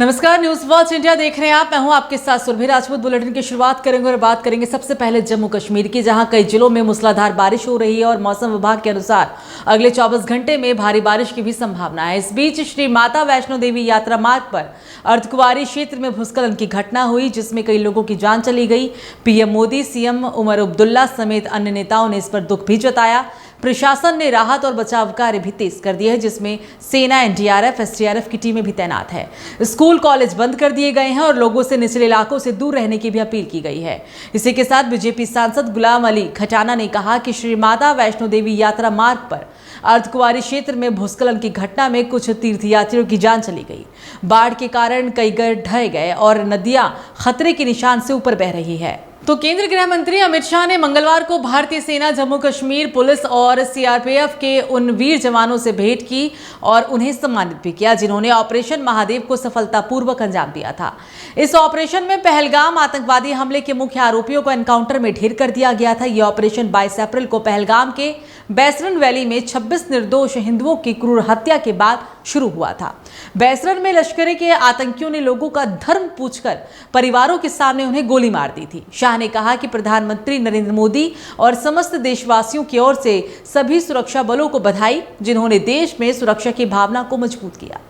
नमस्कार, news watch India देख रहे हैं आप। मैं हूं आपके साथ सुरभि राजपूत। बुलेटिन की शुरुआत करेंगे और बात करेंगे सबसे पहले जम्मू कश्मीर की, जहां कई जिलों में मूसलाधार बारिश हो रही है और मौसम विभाग के अनुसार अगले 24 घंटे में भारी बारिश की भी संभावना है। इस बीच श्री माता वैष्णो देवी यात्रा मार्ग पर अर्धकुंवारी क्षेत्र में भूस्खलन की घटना हुई, जिसमें कई लोगों की जान चली गई। पीएम मोदी, सीएम उमर अब्दुल्ला समेत अन्य नेताओं ने इस पर दुख भी जताया। प्रशासन ने राहत और बचाव कार्य भी तेज कर दिए हैं, जिसमें सेना, एनडीआरएफ, एसडीआरएफ की टीमें भी तैनात है। स्कूल, कॉलेज बंद कर दिए गए हैं और लोगों से निचले इलाकों से दूर रहने की भी अपील की गई है। इसी के साथ बीजेपी सांसद गुलाम अली खटाना ने कहा कि श्री माता वैष्णो देवी यात्रा मार्ग पर अर्धकुंवारी क्षेत्र में भूस्खलन की घटना में कुछ तीर्थयात्रियों की जान चली गई। बाढ़ के कारण कई घर ढह गए और नदियां खतरे के निशान से ऊपर बह रही है। तो केंद्रीय गृह मंत्री अमित शाह ने मंगलवार को भारतीय सेना, जम्मू कश्मीर पुलिस और सीआरपीएफ के उन वीर जवानों से भेंट की और उन्हें सम्मानित भी किया, जिन्होंने ऑपरेशन महादेव को सफलतापूर्वक अंजाम दिया था। इस ऑपरेशन में पहलगाम आतंकवादी हमले के मुख्य आरोपियों को एनकाउंटर में ढेर कर दिया गया था। यह ऑपरेशन 22 अप्रैल को पहलगाम के बैसरन वैली में 26 निर्दोष हिंदुओं की क्रूर हत्या के बाद शुरू हुआ था। बैसरन में लश्कर के आतंकियों ने लोगों का धर्म पूछकर परिवारों के सामने उन्हें गोली मार दी थी। शाह ने कहा कि प्रधानमंत्री नरेंद्र मोदी और समस्त देशवासियों की ओर से सभी सुरक्षा बलों को बधाई, जिन्होंने देश में सुरक्षा की भावना को मजबूत किया।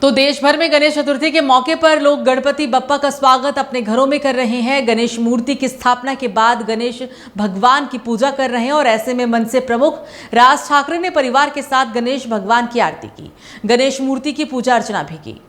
तो देश भर में गणेश चतुर्थी के मौके पर लोग गणपति बप्पा का स्वागत अपने घरों में कर रहे हैं। गणेश मूर्ति की स्थापना के बाद गणेश भगवान की पूजा कर रहे हैं और ऐसे में मनसे प्रमुख राज ठाकरे ने परिवार के साथ गणेश भगवान की आरती की, गणेश मूर्ति की पूजा अर्चना भी की।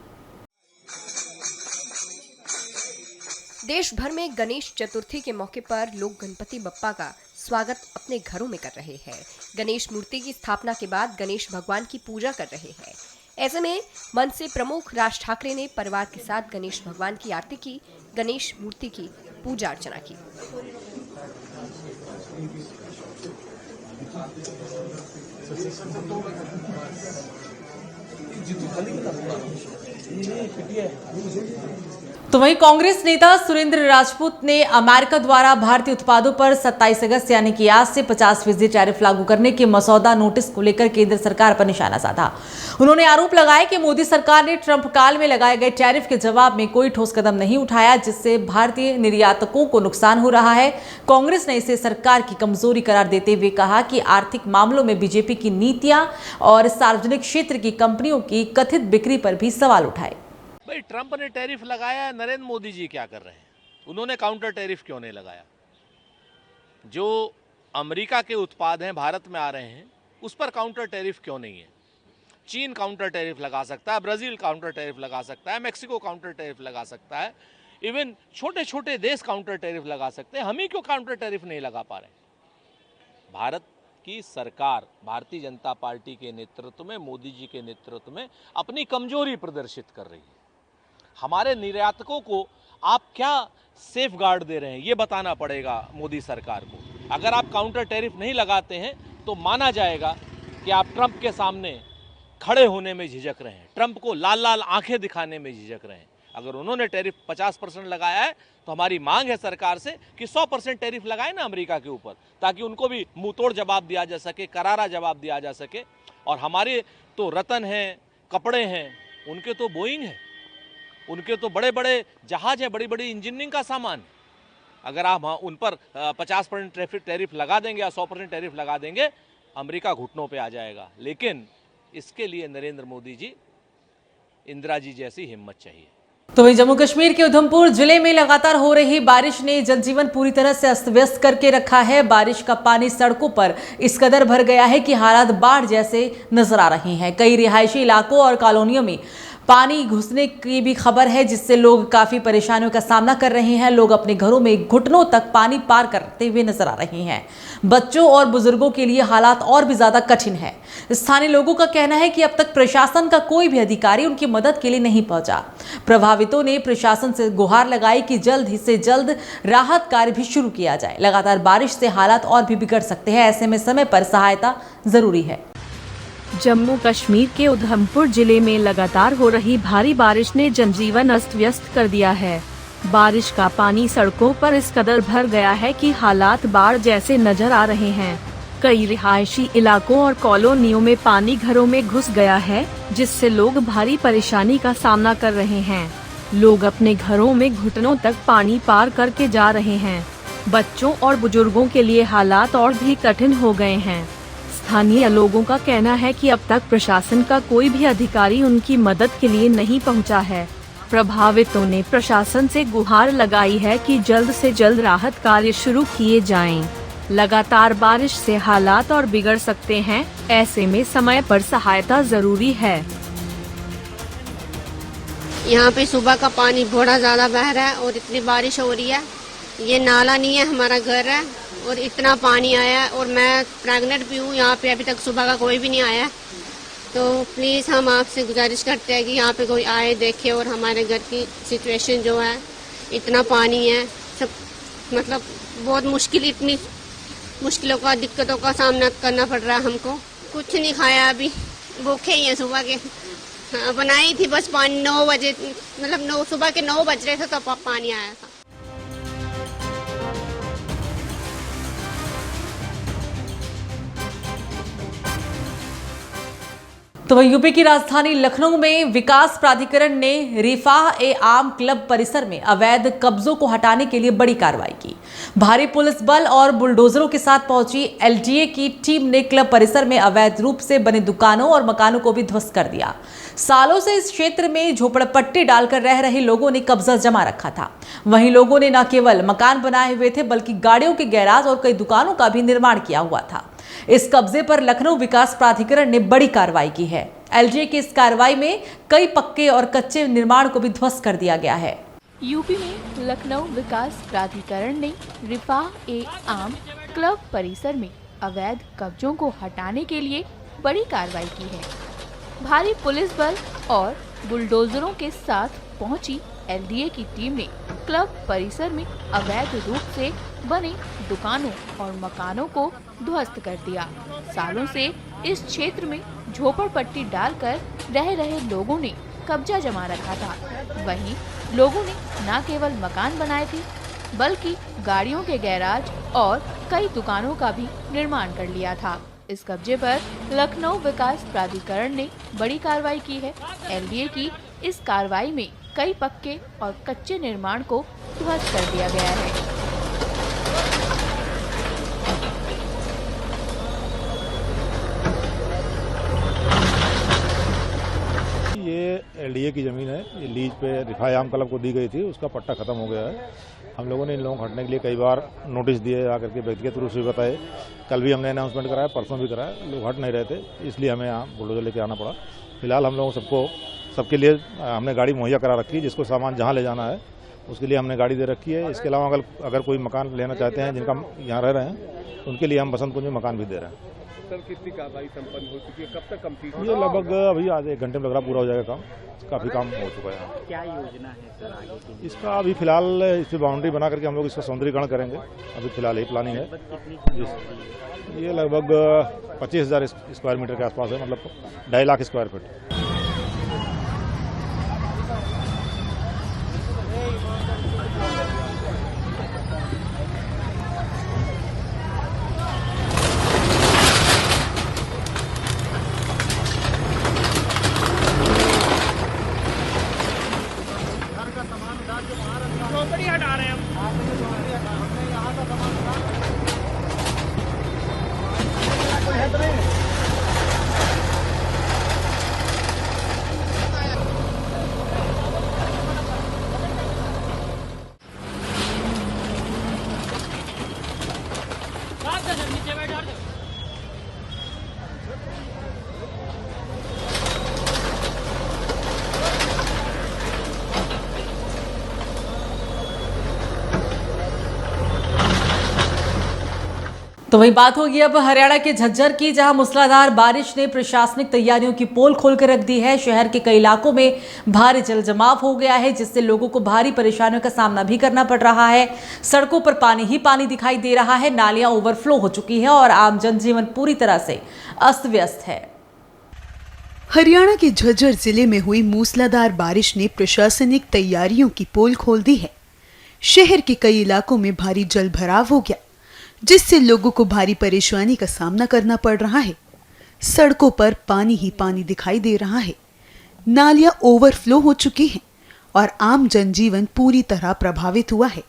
देश भर में गणेश चतुर्थी के मौके पर लोग गणपति बप्पा का स्वागत अपने घरों में कर रहे हैं। गणेश मूर्ति की स्थापना के बाद गणेश भगवान की पूजा कर रहे हैं। ऐसे में मनसे प्रमुख राज ठाकरे ने परिवार के साथ गणेश भगवान की आरती की, गणेश मूर्ति की पूजा अर्चना की। तो वहीं कांग्रेस नेता सुरेंद्र राजपूत ने अमेरिका द्वारा भारतीय उत्पादों पर 27 अगस्त यानी कि आज से 50% टैरिफ लागू करने के मसौदा नोटिस को लेकर केंद्र सरकार पर निशाना साधा। उन्होंने आरोप लगाया कि मोदी सरकार ने ट्रंप काल में लगाए गए टैरिफ के जवाब में कोई ठोस कदम नहीं उठाया, जिससे भारतीय निर्यातकों को नुकसान हो रहा है। कांग्रेस ने इसे सरकार की कमजोरी करार देते हुए कहा कि आर्थिक मामलों में बीजेपी की नीतियां और सार्वजनिक क्षेत्र की कंपनियों की कथित बिक्री पर भी सवाल उठाए। भाई, ट्रंप ने टैरिफ लगाया, नरेंद्र मोदी जी क्या कर रहे हैं? उन्होंने काउंटर टैरिफ क्यों नहीं लगाया? जो अमेरिका के उत्पाद हैं भारत में आ रहे हैं, उस पर काउंटर टैरिफ क्यों नहीं है? चीन काउंटर टैरिफ लगा सकता है, ब्राजील काउंटर टैरिफ लगा सकता है, मैक्सिको काउंटर टैरिफ लगा सकता है, इवन छोटे छोटे देश काउंटर टैरिफ लगा सकते हैं। हम ही क्यों काउंटर टैरिफ नहीं लगा पा रहे? भारत की सरकार भारतीय जनता पार्टी के नेतृत्व में, मोदी जी के नेतृत्व में अपनी कमजोरी प्रदर्शित कर रही है। हमारे निर्यातकों को आप क्या सेफ गार्ड दे रहे हैं, ये बताना पड़ेगा मोदी सरकार को। अगर आप काउंटर टैरिफ नहीं लगाते हैं तो माना जाएगा कि आप ट्रंप के सामने खड़े होने में झिझक रहे हैं, ट्रंप को लाल लाल आंखें दिखाने में झिझक रहे हैं। अगर उन्होंने टैरिफ 50% लगाया है तो हमारी मांग है सरकार से कि 100% टैरिफ लगाए ना अमेरिका के ऊपर, ताकि उनको भी मुंहतोड़ जवाब दिया जा सके, करारा जवाब दिया जा सके। और हमारे तो रतन हैं, कपड़े हैं, उनके तो बोइंग है, उनके तो बड़े बड़े जहाज हैं, बड़ी बड़ी इंजीनियरिंग का सामान। अगर आप उन पर 50% टैरिफ लगा देंगे या 100% टैरिफ लगा देंगे, अमेरिका घुटनों पे आ जाएगा। लेकिन इसके लिए नरेंद्र मोदी जी, इंदिरा जी जैसी हिम्मत चाहिए। तो वहीं जम्मू कश्मीर के उधमपुर जिले में लगातार हो रही बारिश ने जनजीवन पूरी तरह से अस्त व्यस्त करके रखा है। बारिश का पानी सड़कों पर इस कदर भर गया है कि हालात बाढ़ जैसे नजर आ रहे हैं। कई रिहायशी इलाकों और कॉलोनियों में पानी घुसने की भी खबर है, जिससे लोग काफी परेशानियों का सामना कर रहे हैं। लोग अपने घरों में घुटनों तक पानी पार करते हुए नजर आ रहे हैं। बच्चों और बुजुर्गों के लिए हालात और भी ज्यादा कठिन है। स्थानीय लोगों का कहना है कि अब तक प्रशासन का कोई भी अधिकारी उनकी मदद के लिए नहीं पहुंचा। प्रभावितों ने प्रशासन से गुहार लगाई कि जल्द से जल्द राहत कार्य भी शुरू किया जाए। लगातार बारिश से हालात और भी बिगड़ सकते हैं, ऐसे में समय पर सहायता जरूरी है। जम्मू कश्मीर के उधमपुर जिले में लगातार हो रही भारी बारिश ने जनजीवन अस्त व्यस्त कर दिया है। बारिश का पानी सड़कों पर इस कदर भर गया है कि हालात बाढ़ जैसे नजर आ रहे हैं। कई रिहायशी इलाकों और कॉलोनियों में पानी घरों में घुस गया है, जिससे लोग भारी परेशानी का सामना कर रहे हैं। लोग अपने घरों में घुटनों तक पानी पार करके जा रहे हैं। बच्चों और बुजुर्गों के लिए हालात और भी कठिन हो गए हैं। स्थानीय लोगों का कहना है कि अब तक प्रशासन का कोई भी अधिकारी उनकी मदद के लिए नहीं पहुंचा है। प्रभावितों ने प्रशासन से गुहार लगाई है कि जल्द से जल्द राहत कार्य शुरू किए जाएं। लगातार बारिश से हालात और बिगड़ सकते हैं, ऐसे में समय पर सहायता जरूरी है। यहाँ पे सुबह का पानी बड़ा ज्यादा बह रहा है और इतनी बारिश हो रही है। ये नाला नहीं है, हमारा घर है और इतना पानी आया है और मैं प्रेग्नेंट भी हूँ। यहाँ पे अभी तक सुबह का कोई भी नहीं आया है, तो प्लीज हम आपसे गुजारिश करते हैं कि यहाँ पे कोई आए, देखे और हमारे घर की सिचुएशन जो है, इतना पानी है, सब मतलब बहुत इतनी मुश्किलों का, दिक्कतों का सामना करना पड़ रहा है हमको। कुछ नहीं खाया, अभी भूखे ही हैं सुबह के। हाँ, बनाई थी बस पानी 9 बजे, मतलब सुबह के 9 बज रहे थे तब पानी आया था। तो वहीं यूपी की राजधानी लखनऊ में विकास प्राधिकरण ने रिफाह-ए-आम क्लब परिसर में अवैध कब्जों को हटाने के लिए बड़ी कार्रवाई की। भारी पुलिस बल और बुलडोजरों के साथ पहुंची एलडीए की टीम ने क्लब परिसर में अवैध रूप से बने दुकानों और मकानों को भी ध्वस्त कर दिया। सालों से इस क्षेत्र में झोपड़पट्टी डालकर रह रहे लोगों ने कब्जा जमा रखा था। वहीं लोगों ने न केवल मकान बनाए हुए थे, बल्कि गाड़ियों के गैराज और कई दुकानों का भी निर्माण किया हुआ था। इस कब्जे पर लखनऊ विकास प्राधिकरण ने बड़ी कार्रवाई की है। एलडीए की इस कार्रवाई में कई पक्के और कच्चे निर्माण को भी ध्वस्त कर दिया गया है। यूपी में लखनऊ विकास प्राधिकरण ने रिफाह-ए-आम क्लब परिसर में अवैध कब्जों को हटाने के लिए बड़ी कार्रवाई की है। भारी पुलिस बल और बुलडोजरों के साथ पहुंची एलडीए की टीम ने क्लब परिसर में अवैध रूप से बने दुकानों और मकानों को ध्वस्त कर दिया। सालों से इस क्षेत्र में झोपड़पट्टी डालकर रह रहे लोगों ने कब्जा जमा रखा था। वहीं लोगों ने न केवल मकान बनाए थे, बल्कि गाड़ियों के गैराज और कई दुकानों का भी निर्माण कर लिया था। इस कब्जे पर लखनऊ विकास प्राधिकरण ने बड़ी कार्रवाई की है। एलडीए की इस कार्रवाई में कई पक्के और कच्चे निर्माण को ध्वस्त कर दिया गया है। ये एलडीए की ज़मीन है, ये लीज पे रिफाह-ए-आम क्लब को दी गई थी, उसका पट्टा खत्म हो गया है। हम लोगों ने इन लोगों को हटने के लिए कई बार नोटिस दिए, आकर के व्यक्तिगत रूप से बताए। कल भी हमने अनाउंसमेंट कराया, परसों भी कराया, लोग हट नहीं रहे थे, इसलिए हमें यहाँ बुलडोजर लेके आना पड़ा। फिलहाल हम लोगों सबके लिए हमने गाड़ी मुहैया करा रखी है, जिसको सामान जहाँ ले जाना है उसके लिए हमने गाड़ी दे रखी है। इसके अलावा अगर कोई मकान लेना चाहते हैं, जिनका यहाँ रह रहे हैं, उनके लिए हम बसंत कुंज में मकान भी दे रहे हैं। सर, कितनी कार्रवाई संपन्न हो चुकी है, कब तक कंप्लीट? ये लगभग अभी आज 1 घंटे में लग रहा पूरा हो जाएगा काम। काफ़ी काम हो चुका है यहाँ। क्या योजना है सर आगे के लिए? इसका अभी फिलहाल इस पर बाउंड्री बना करके हम लोग इसका सौंदर्यीकरण करेंगे। अभी फिलहाल ये प्लानिंग है। ये लगभग 25,000 स्क्वायर मीटर के आसपास है, मतलब 2.5 लाख स्क्वायर फीट। तो वही बात होगी अब हरियाणा के झज्जर की, जहां मूसलाधार बारिश ने प्रशासनिक तैयारियों की पोल खोलकर रख दी है। शहर के कई इलाकों में भारी जल जमाव हो गया है, जिससे लोगों को भारी परेशानियों का सामना भी करना पड़ रहा है। सड़कों पर पानी ही पानी दिखाई दे रहा है, नालियां ओवरफ्लो हो चुकी है और आम जनजीवन पूरी तरह से अस्त व्यस्त है। हरियाणा के झज्जर जिले में हुई मूसलाधार बारिश ने प्रशासनिक तैयारियों की पोल खोल दी है। शहर के कई इलाकों में भारी जल भराव हो गया। जिससे लोगों को भारी परेशानी का सामना करना पड़ रहा है। सड़कों पर पानी ही पानी दिखाई दे रहा है, नालियां ओवरफ्लो हो चुकी हैं और आम जनजीवन पूरी तरह प्रभावित हुआ है।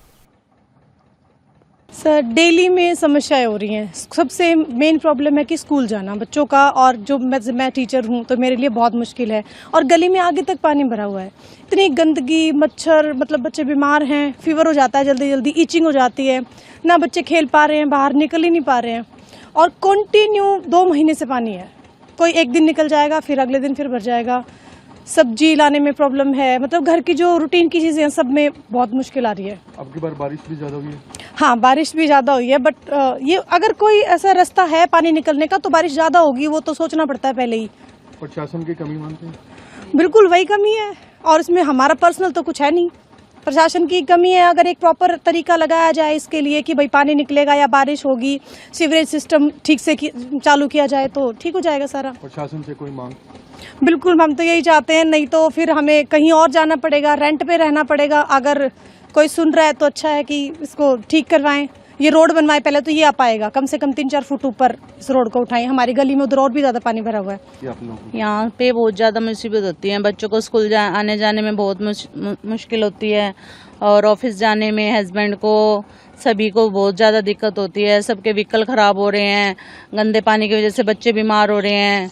सर, डेली में समस्याएं हो रही हैं। सबसे मेन प्रॉब्लम है कि स्कूल जाना बच्चों का, और जो मैं टीचर हूं तो मेरे लिए बहुत मुश्किल है। और गली में आगे तक पानी भरा हुआ है, इतनी गंदगी, मच्छर, मतलब बच्चे बीमार हैं, फीवर हो जाता है जल्दी जल्दी, ईचिंग हो जाती है, ना बच्चे खेल पा रहे हैं, बाहर निकल ही नहीं पा रहे हैं। और कंटिन्यू 2 महीने से पानी है, कोई एक दिन निकल जाएगा फिर अगले दिन फिर भर जाएगा। सब्जी लाने में प्रॉब्लम है, मतलब घर की जो रूटीन की चीजें हैं सब में बहुत मुश्किल आ रही है। अब की बार बारिश भी ज्यादा हुई है। हाँ, बारिश भी ज्यादा हुई है, बट ये अगर कोई ऐसा रास्ता है पानी निकलने का तो बारिश ज्यादा होगी, वो तो सोचना पड़ता है पहले ही। प्रशासन की कमी मानते हैं? बिल्कुल वही कमी है, और इसमें हमारा पर्सनल तो कुछ है नहीं, प्रशासन की कमी है। अगर एक प्रॉपर तरीका लगाया जाए इसके लिए कि भाई पानी निकलेगा या बारिश होगी, सीवरेज सिस्टम ठीक से चालू किया जाए तो ठीक हो जाएगा सारा। प्रशासन से कोई मांग? बिल्कुल, हम तो यही चाहते हैं, नहीं तो फिर हमें कहीं और जाना पड़ेगा, रेंट पे रहना पड़ेगा। अगर कोई सुन रहा है तो अच्छा है कि इसको ठीक करवाएं, ये रोड बनवाएं पहले तो ये आ पाएगा। कम से कम 3-4 फुट ऊपर इस रोड को उठाएं। हमारी गली में उधर और भी ज्यादा पानी भरा हुआ है। यहाँ पे बहुत ज्यादा मुसीबत होती है, बच्चों को स्कूल आने जाने में बहुत मुश्किल होती है, और ऑफिस जाने में हस्बैंड को, सभी को बहुत ज़्यादा दिक्कत होती है। सबके व्हीकल ख़राब हो रहे हैं, गंदे पानी की वजह से बच्चे बीमार हो रहे हैं,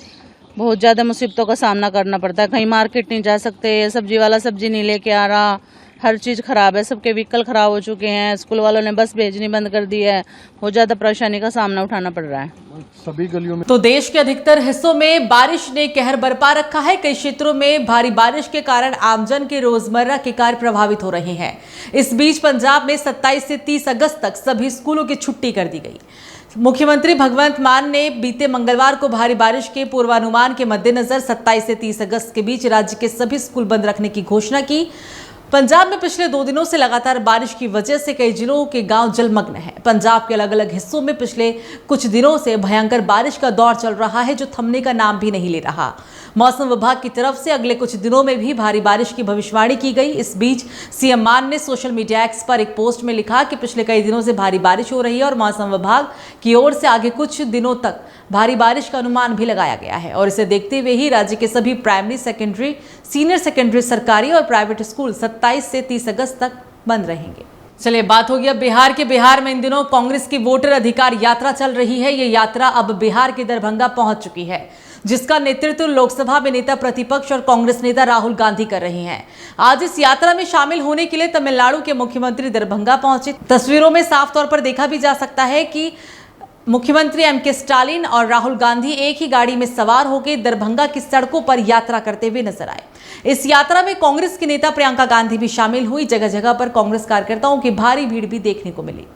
बहुत ज़्यादा मुसीबतों का सामना करना पड़ता है। कहीं मार्केट नहीं जा सकते, सब्जी वाला सब्जी नहीं लेके आ रहा, हर चीज़ ख़राब है, सबके व्हीकल ख़राब हो चुके हैं, स्कूल वालों ने बस भेजनी बंद कर दी है, बहुत ज़्यादा परेशानी का सामना उठाना पड़ रहा है सभी गलियों में। तो देश के अधिकतर हिस्सों में बारिश ने कहर बरपा रखा है। कई क्षेत्रों में भारी बारिश के कारण आमजन के रोजमर्रा के कार्य प्रभावित हो रहे हैं। इस बीच पंजाब में 27 से 30 अगस्त तक सभी स्कूलों की छुट्टी कर दी गई। मुख्यमंत्री भगवंत मान ने बीते मंगलवार को भारी बारिश के पूर्वानुमान के मद्देनजर 27 से 30 अगस्त के बीच राज्य के सभी स्कूल बंद रखने की घोषणा की। पंजाब में पिछले 2 दिनों से लगातार बारिश की वजह से कई जिलों के गांव जलमग्न हैं। पंजाब के अलग अलग हिस्सों में पिछले कुछ दिनों से भयंकर बारिश का दौर चल रहा है, जो थमने का नाम भी नहीं ले रहा। मौसम विभाग की तरफ से अगले कुछ दिनों में भी भारी बारिश की भविष्यवाणी की गई। इस बीच सीएम मान ने सोशल मीडिया एक्स पर एक पोस्ट में लिखा कि पिछले कई दिनों से भारी बारिश हो रही है और मौसम विभाग की ओर से आगे कुछ दिनों तक भारी बारिश का अनुमान भी लगाया गया है, और इसे देखते हुए ही राज्य के सभी प्राइमरी, सेकेंडरी, सीनियर सेकेंडरी, सरकारी और प्राइवेट स्कूल 27 से 30 अगस्त तक बंद रहेंगे। चलिए, बात होगी अब बिहार के। बिहार में इन दिनों कांग्रेस की वोटर अधिकार यात्रा चल रही है। ये यात्रा अब बिहार के दरभंगा पहुंच चुकी है, जिसका नेतृत्व लोकसभा में नेता प्रतिपक्ष और कांग्रेस नेता राहुल गांधी कर रहे हैं। आज इस यात्रा में शामिल होने के लिए तमिलनाडु के मुख्यमंत्री दरभंगा पहुंचे। तस्वीरों में साफ तौर पर देखा भी जा सकता है कि मुख्यमंत्री एमके स्टालिन और राहुल गांधी एक ही गाड़ी में सवार होकर दरभंगा की सड़कों पर यात्रा करते हुए नजर आए। इस यात्रा में कांग्रेस की नेता प्रियंका गांधी भी शामिल हुई। जगह जगह पर कांग्रेस कार्यकर्ताओं की भारी भीड़ भी देखने को मिली।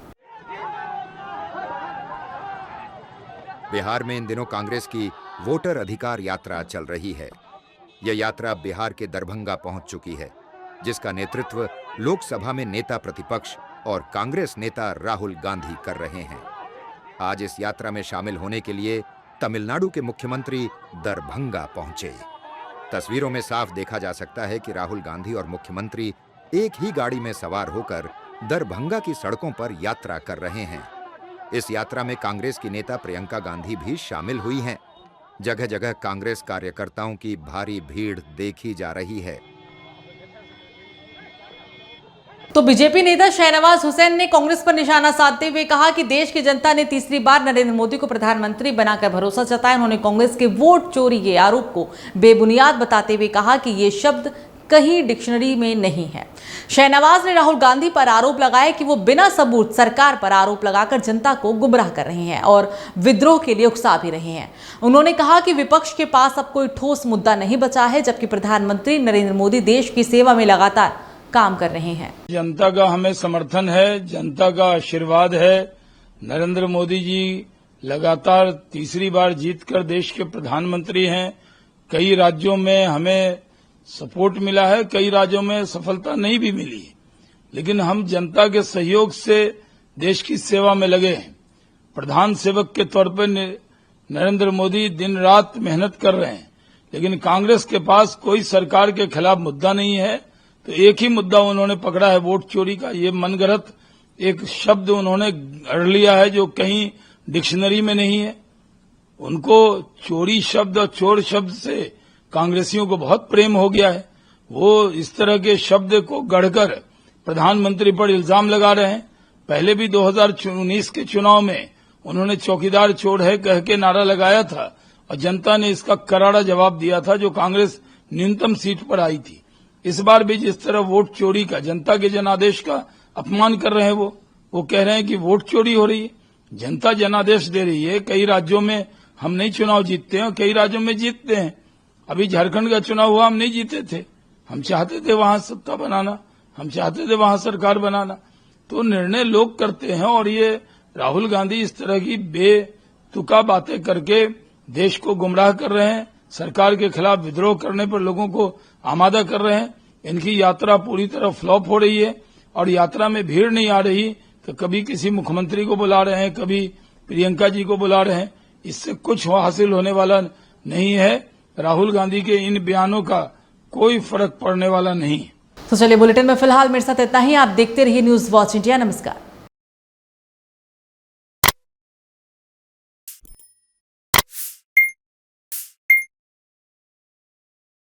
बिहार में इन दिनों कांग्रेस की वोटर अधिकार यात्रा चल रही है। यह यात्रा बिहार के दरभंगा पहुंच चुकी है, जिसका नेतृत्व लोकसभा में नेता प्रतिपक्ष और कांग्रेस नेता राहुल गांधी कर रहे हैं। आज इस यात्रा में शामिल होने के लिए तमिलनाडु के मुख्यमंत्री दरभंगा पहुंचे। तस्वीरों में साफ देखा जा सकता है कि राहुल गांधी और मुख्यमंत्री एक ही गाड़ी में सवार होकर दरभंगा की सड़कों पर यात्रा कर रहे हैं। इस यात्रा में कांग्रेस की नेता प्रियंका गांधी भी शामिल हुई हैं। जगह जगह कांग्रेस कार्यकर्ताओं की भारी भीड़ देखी जा रही है। तो बीजेपी नेता शहनवाज हुसैन ने कांग्रेस पर निशाना साधते हुए कहा कि देश की जनता ने तीसरी बार नरेंद्र मोदी को प्रधानमंत्री बनाकर भरोसा जताया। उन्होंने कांग्रेस के वोट चोरी के आरोप को बेबुनियाद बताते हुए कहा कि ये शब्द कहीं डिक्शनरी में नहीं है। शहनवाज ने राहुल गांधी पर आरोप लगाया कि वो बिना सबूत सरकार पर आरोप लगाकर जनता को गुमराह कर रहे हैं और विद्रोह के लिए उकसा भी रहे हैं। उन्होंने कहा कि विपक्ष के पास अब कोई ठोस मुद्दा नहीं बचा है, जबकि प्रधानमंत्री नरेंद्र मोदी देश की सेवा में लगातार काम कर रहे हैं। जनता का हमें समर्थन है, जनता का आशीर्वाद है। नरेंद्र मोदी जी लगातार तीसरी बार जीतकर देश के प्रधानमंत्री हैं। कई राज्यों में हमें सपोर्ट मिला है, कई राज्यों में सफलता नहीं भी मिली, लेकिन हम जनता के सहयोग से देश की सेवा में लगे हैं। प्रधान सेवक के तौर पर नरेंद्र मोदी दिन रात मेहनत कर रहे हैं, लेकिन कांग्रेस के पास कोई सरकार के खिलाफ मुद्दा नहीं है। तो एक ही मुद्दा उन्होंने पकड़ा है, वोट चोरी का। ये मनगढ़ंत एक शब्द उन्होंने गढ़ लिया है जो कहीं डिक्शनरी में नहीं है। उनको चोरी शब्द और चोर शब्द से कांग्रेसियों को बहुत प्रेम हो गया है। वो इस तरह के शब्द को गढ़कर प्रधानमंत्री पर इल्जाम लगा रहे हैं। पहले भी 2019 के चुनाव में उन्होंने चौकीदार चोर है कह के नारा लगाया था और जनता ने इसका करारा जवाब दिया था, जो कांग्रेस न्यूनतम सीट पर आई थी। इस बार भी जिस तरह वोट चोरी का, जनता के जनादेश का अपमान कर रहे हैं, वो कह रहे हैं कि वोट चोरी हो रही है। जनता जनादेश दे रही है। कई राज्यों में हम नहीं चुनाव जीतते हैं और कई राज्यों में जीतते हैं। अभी झारखंड का चुनाव हुआ, हम नहीं जीते थे। हम चाहते थे वहां सत्ता बनाना, हम चाहते थे वहां सरकार बनाना। तो निर्णय लोग करते हैं और ये राहुल गांधी इस तरह की बेतुका बातें करके देश को गुमराह कर रहे हैं, सरकार के खिलाफ विद्रोह करने पर लोगों को आमादा कर रहे हैं। इनकी यात्रा पूरी तरह फ्लॉप हो रही है और यात्रा में भीड़ नहीं आ रही। तो कभी किसी मुख्यमंत्री को बुला रहे हैं, कभी प्रियंका जी को बुला रहे हैं। इससे कुछ हासिल होने वाला नहीं है। राहुल गांधी के इन बयानों का कोई फर्क पड़ने वाला नहीं। तो चलिए, बुलेटिन में फिलहाल मेरे साथ इतना ही। आप देखते रहिए न्यूज वॉच इंडिया। नमस्कार।